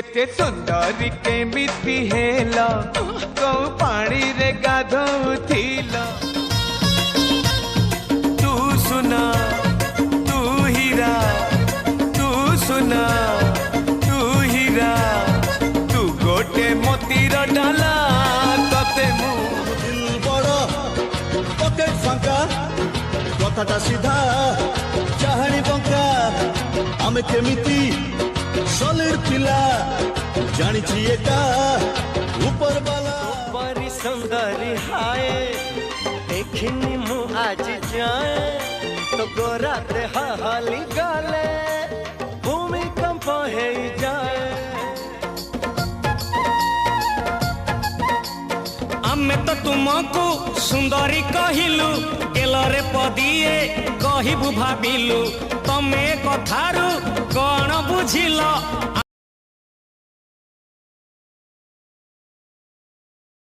केते सुंदरी केमिति हेला कौ पानी रे गाधौथिला तू सुना तू हीरा तू सुना तू हीरा तू गोटे मोतीर डाला तते मु दिल बड़ पकेट फांका कथाटा सीधा चाहाणी बंका आमे केमिति सलिड पिला जानिछि एका ऊपर वाला बड़ी सुंदरी हाय देखिनी मु आज जाए तो गोरा ते हाली गाले भूमिकंप है जाए आमे तो तुमको सुंदरी कहिलु गेलरे पदिए कहिबु भाबिलु तमे कथारु कौन बुझिल